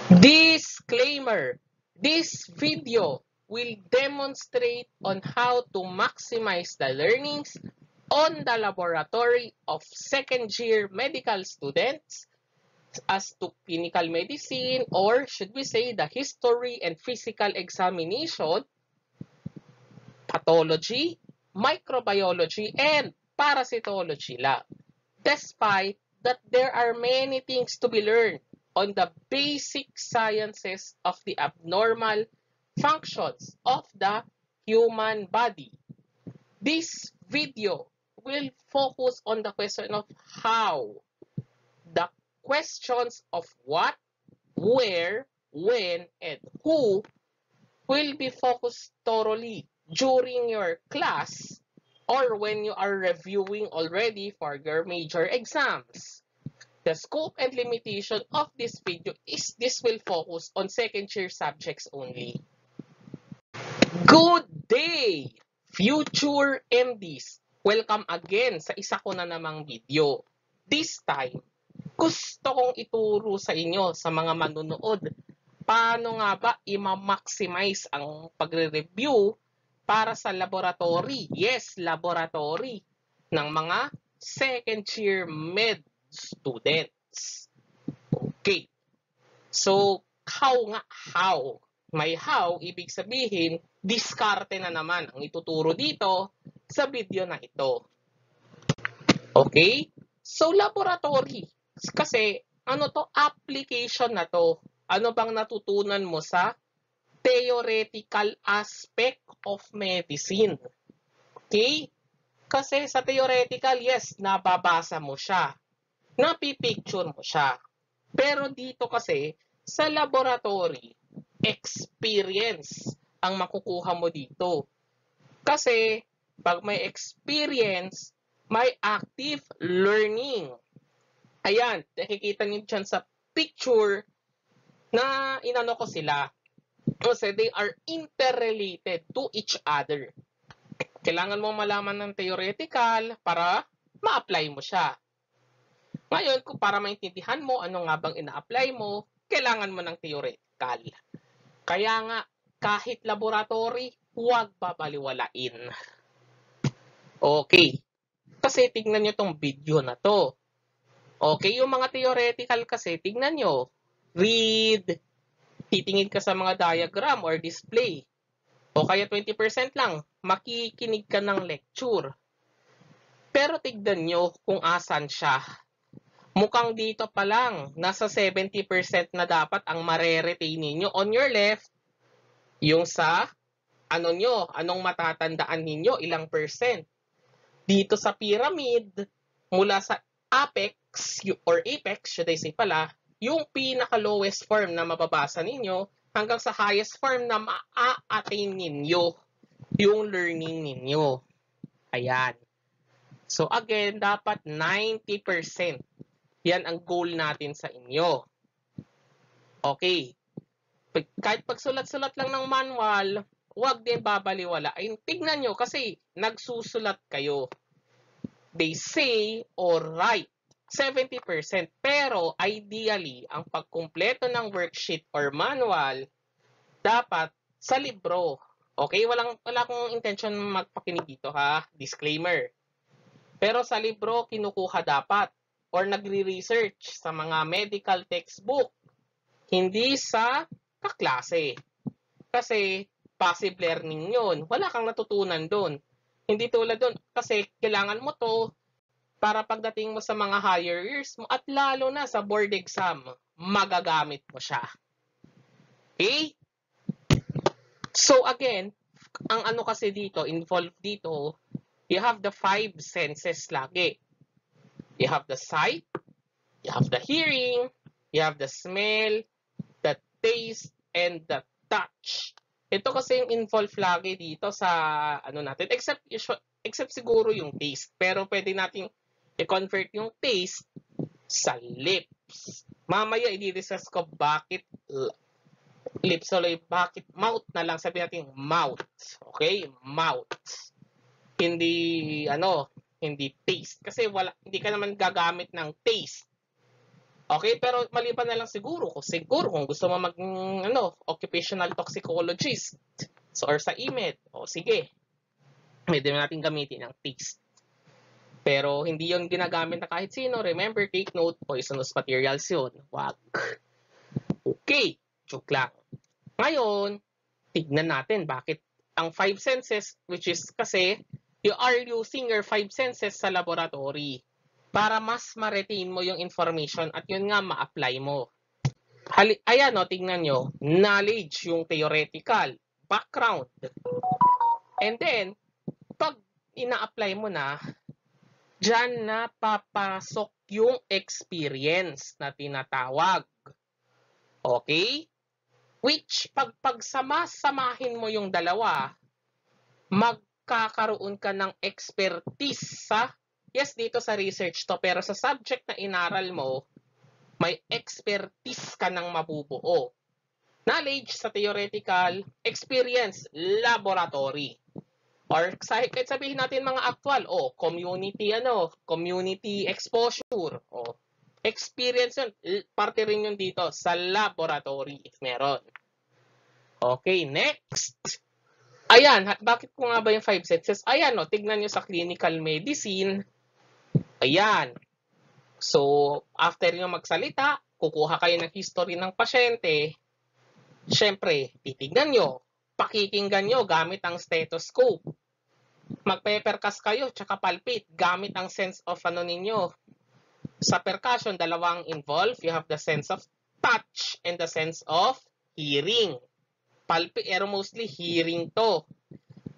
Disclaimer: this video will demonstrate on how to maximize the learnings on the laboratory of second-year medical students as to clinical medicine, or should we say the history and physical examination, pathology, microbiology, and parasitology lab. Despite that there are many things to be learned on the basic sciences of the abnormal functions of the human body. This video will focus on the question of how. The questions of what, where, when, and who will be focused thoroughly during your class or when you are reviewing already for your major exams. The scope and limitation of this video is this will focus on second-year subjects only. Good day, future MDs! Welcome again sa isa ko na namang video. This time, gusto kong ituro sa inyo sa mga manunood paano nga ba i-maximize ang pagre-review para sa laboratory. Yes, laboratory ng mga second-year med students. Okay. So, how? May how, ibig sabihin, diskarte na naman ang ituturo dito sa video na ito. Okay? So, laboratory. Kasi, ano to? Application na to. Ano bang natutunan mo sa theoretical aspect of medicine? Okay? Kasi sa theoretical, yes, nababasa mo siya. Napipicture mo siya. Pero dito kasi, sa laboratory, experience ang makukuha mo dito. Kasi, pag may experience, may active learning. Ayan, nakikita niyo dyan sa picture na inano ko sila. Kasi they are interrelated to each other. Kailangan mo malaman ng theoretical para ma-apply mo siya. Ngayon, kung para maintindihan mo ano nga bang ina-apply mo, kailangan mo ng theoretical. Kaya nga, kahit laboratory, huwag babaliwalain. Okay. Kasi tignan nyo tong video na to. Okay, yung mga theoretical kasi, tignan nyo. Read, titingin ka sa mga diagram or display. O kaya 20% lang, makikinig ka ng lecture. Pero tignan nyo kung asan siya. Mukhang dito pa lang, nasa 70% na dapat ang mare-retain ninyo. On your left, yung sa, anong matatandaan ninyo, ilang percent. Dito sa pyramid, mula sa apex, or apex, should I say pala, yung pinaka-lowest form na mababasa ninyo, hanggang sa highest form na ma-attain ninyo, yung learning ninyo. Ayan. So again, dapat 90%. Yan ang goal natin sa inyo. Okay. Kahit pagsulat-sulat lang ng manual, huwag din babaliwala. Ay, tignan nyo kasi nagsusulat kayo. They say or write 70%. Pero ideally, ang pagkumpleto ng worksheet or manual, dapat sa libro. Okay? Wala akong intention magpakinig dito ha. Disclaimer. Pero sa libro, kinukuha dapat or nagre-research sa mga medical textbook, hindi sa kaklase. Kasi passive learning yun. Wala kang natutunan doon. Hindi tulad doon kasi kailangan mo to para pagdating mo sa mga higher years mo at lalo na sa board exam, magagamit mo siya. Okay? So again, ang ano kasi dito, involved dito, you have the 5 senses lagi. You have the sight, you have the hearing, you have the smell, the taste, and the touch. Ito kasi yung involved lagi dito sa ano natin, except siguro yung taste. Pero pwede natin i-convert yung taste sa lips. Mamaya i-discuss ko bakit lips o bakit mouth na lang, sabi natin mouth. Okay? Mouth. Hindi taste kasi hindi ka naman gagamit ng taste Okay, pero maliban na lang siguro kung gusto mo maging occupational toxicologist or sa EMED, o sige, pwede natin gamitin ang TICS. Pero hindi yon ginagamit na kahit sino. Remember, take note, poisonous materials yun. Wag. Okay, joke lang. Ngayon, tignan natin bakit ang five senses, which is kasi you are using your five senses sa laboratory para mas ma-retain mo yung information at yun nga ma-apply mo. Ayan, tingnan nyo. Knowledge, yung theoretical, background. And then, pag ina-apply mo na, dyan na papasok yung experience na tinatawag. Okay? Which, pag pagsama-samahin mo yung dalawa, magkakaroon ka ng expertise sa, yes, dito sa research to, pero sa subject na inaral mo, may expertise ka ng mabubuo. Knowledge sa theoretical, experience, laboratory. Or kahit sabihin natin mga actual, community exposure, experience yun, parte rin yun dito sa laboratory if meron. Okay, next. Ayan, bakit ko nga ba yung five senses? Ayan, tignan nyo sa clinical medicine. Ayan. So, after nyo magsalita, kukuha kayo ng history ng pasyente. Siyempre, titignan nyo, pakikinggan nyo gamit ang stethoscope. Magpe-percuss kayo, tsaka palpate, gamit ang sense of ninyo. Sa percussion, dalawang involved. You have the sense of touch and the sense of hearing. Mostly hearing to.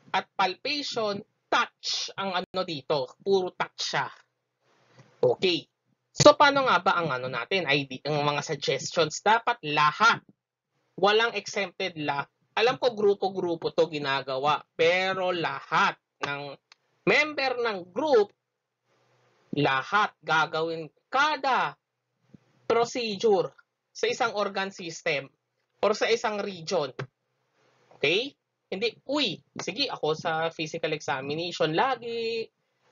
At palpation, touch ang dito. Puro touch siya. Okay. So, paano nga ba ang natin? Ang mga suggestions? Dapat lahat. Walang exempted Alam ko grupo-grupo to ginagawa. Pero lahat ng member ng group, lahat gagawin kada procedure sa isang organ system or sa isang region. Okay? Hindi, sige, ako sa physical examination lagi,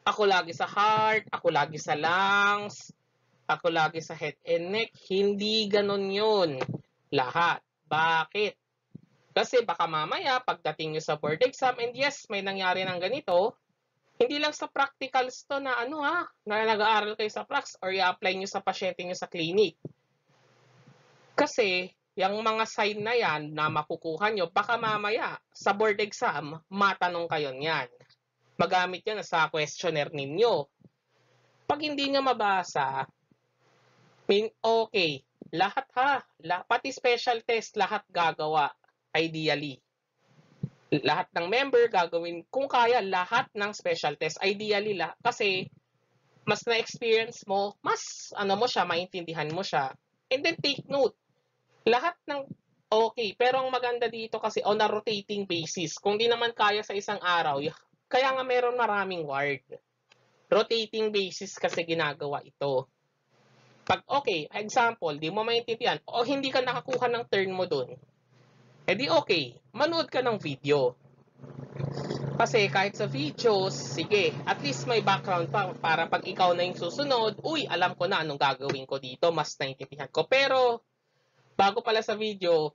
ako lagi sa heart, ako lagi sa lungs, ako lagi sa head and neck. Hindi ganon yun. Lahat. Bakit? Kasi baka mamaya, pagdating nyo sa board exam, and yes, may nangyari ng ganito, hindi lang sa practicals to na na nag-aaral kayo sa prax or i-apply nyo sa pasyente nyo sa clinic. Kasi, yung mga sign na yan na makukuha nyo, baka mamaya sa board exam, matanong kayo niyan. Magamit yan sa questionnaire ninyo. Pag hindi nyo mabasa, okay, lahat pati special test, lahat gagawa, ideally. Lahat ng member gagawin, kung kaya, lahat ng special test, ideally, kasi mas na-experience mo, mas maintindihan mo siya. And then take note, lahat ng okay, pero ang maganda dito kasi on a rotating basis. Kung di naman kaya sa isang araw, kaya nga meron maraming ward. Rotating basis kasi ginagawa ito. Pag okay, example, di mo maintindihan o hindi ka nakakuha ng turn mo dun, edi okay, manood ka ng video. Kasi kahit sa videos, sige, at least may background pa para pag ikaw na yung susunod, alam ko na anong gagawin ko dito, mas naintindihan ko. Pero bago pala sa video,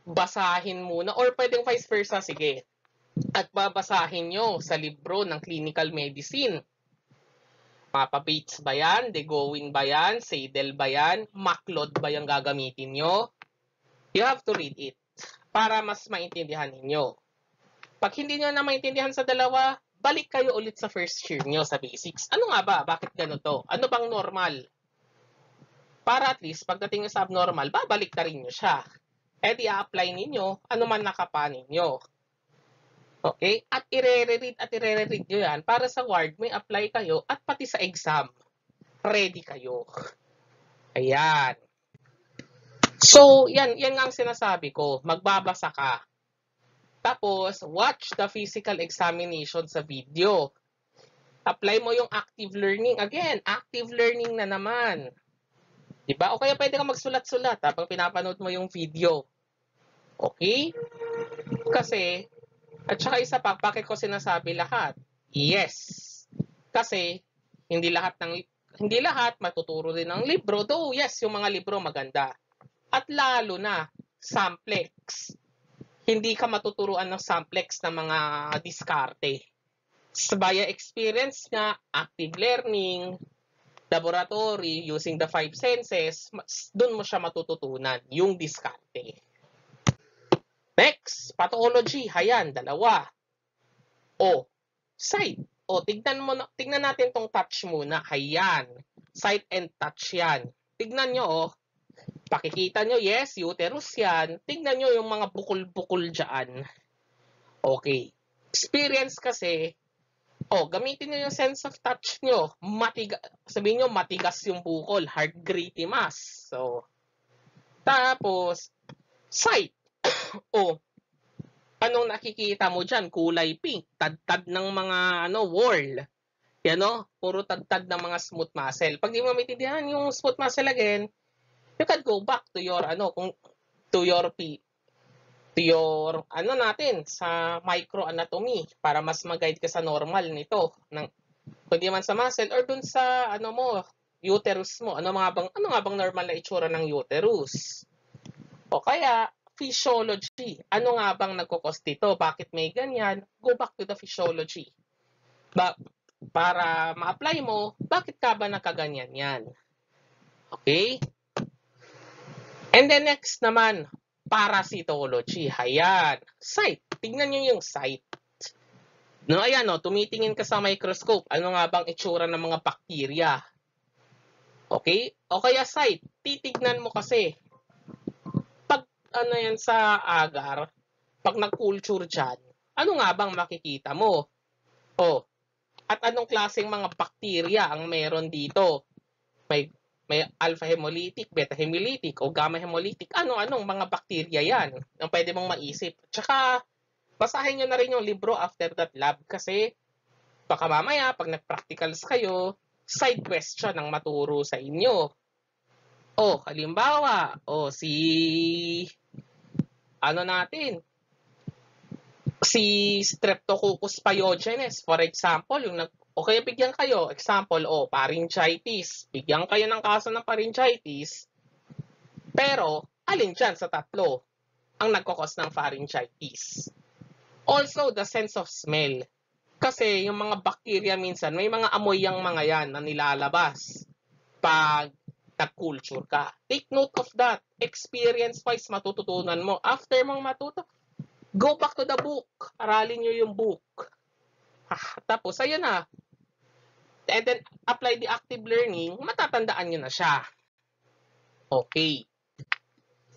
basahin muna or pwedeng vice versa, sige. At babasahin nyo sa libro ng clinical medicine. Mapa Bates ba yan? De Gowin ba yan? Seidel ba yan? Macleod ba yung gagamitin nyo? You have to read it para mas maintindihan ninyo. Pag hindi nyo na maintindihan sa dalawa, balik kayo ulit sa first year nyo sa basics. Ano nga ba? Bakit ganito? Ano bang normal? Para at least, pagdating nyo sa abnormal, babalik na rin nyo siya. E di-apply ninyo, ano man nakapa ninyo. Okay? At i-re-read nyo yan para sa ward, may apply kayo at pati sa exam, ready kayo. Ayan. So, yan nga ang sinasabi ko. Magbabasa ka. Tapos, watch the physical examination sa video. Apply mo yung active learning. Again, active learning na naman. Diba? O kaya pwede ka magsulat-sulat pag pinapanood mo yung video. Okay? Kasi, at saka isa pa, bakit ko sinasabi lahat? Yes. Kasi, hindi lahat ng hindi lahat matuturo din ng libro, though yes, yung mga libro maganda. At lalo na, samplex. Hindi ka matuturuan ng samplex ng mga diskarte. Via experience nga, active learning, laboratory, using the 5 senses, doon mo siya matututunan, yung diskarte. Next, pathology. Hayan, dalawa. O, sight. O, tignan natin tong touch muna. Hayan. Sight and touch yan. Tignan nyo, o. Pakikita nyo, yes, uterus yan. Tignan nyo yung mga bukol-bukol dyan. Okay. Experience kasi, gamitin nyo yung sense of touch nyo. Sabihin nyo, matigas yung bukol. Hard, gritty mass. So, tapos, sight. Anong nakikita mo dyan? Kulay pink. Tad-tad ng mga wall. Yan puro tad-tad ng mga smooth muscle. Pag di mo maintindihan yung smooth muscle again, you can go back to your natin sa microanatomy para mas mag-guide ka sa normal nito pwede man sa muscle or dun sa uterus mo. Ano nga bang normal na itsura ng uterus? O kaya physiology. Ano nga bang nagko-cause dito? Bakit may ganyan? Go back to the physiology. Para ma-apply mo, bakit ka ba nakaganyan yan? Okay? And then next naman, parasitology. Ayan. Sight. Tignan nyo yung sight. Ayan tumitingin ka sa microscope. Ano nga bang itsura ng mga bakterya? Okay? O kaya sight. Titignan mo kasi. Pag yan sa agar, pag nag-culture dyan, ano nga bang makikita mo? At anong klaseng mga bakterya ang meron dito? May alpha hemolytic, beta hemolytic, o gamma hemolytic. Anong mga bakterya yan ang pwede mong maisip. Tsaka, basahin nyo na rin yung libro after that lab kasi baka mamaya, pag nag-practicals kayo, side question ang maturo sa inyo. Halimbawa, si Streptococcus pyogenes, for example, kaya bigyan kayo, example, pharyngitis. Bigyan kayo ng kaso ng pharyngitis. Pero, alin dyan sa tatlo ang nagkakos ng pharyngitis? Also, the sense of smell. Kasi yung mga bacteria minsan, may mga amoy yung mga yan na nilalabas pag nag-culture ka. Take note of that. Experience-wise, matututunan mo. After mong go back to the book. Aralin nyo yung book. Tapos, ayun na. And then, apply the active learning, matatandaan nyo na siya. Okay.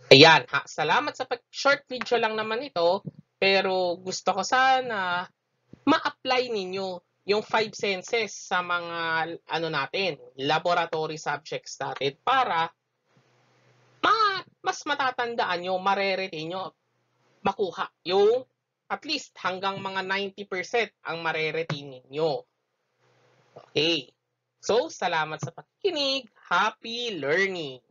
Ayan. Salamat sa short video lang naman ito. Pero gusto ko sana ma-apply ninyo yung 5 senses sa mga laboratory subjects natin para mas matatandaan nyo, mareretain nyo, makuha yung at least hanggang mga 90% ang mareretain ninyo. Okay. So, salamat sa pakikinig. Happy learning!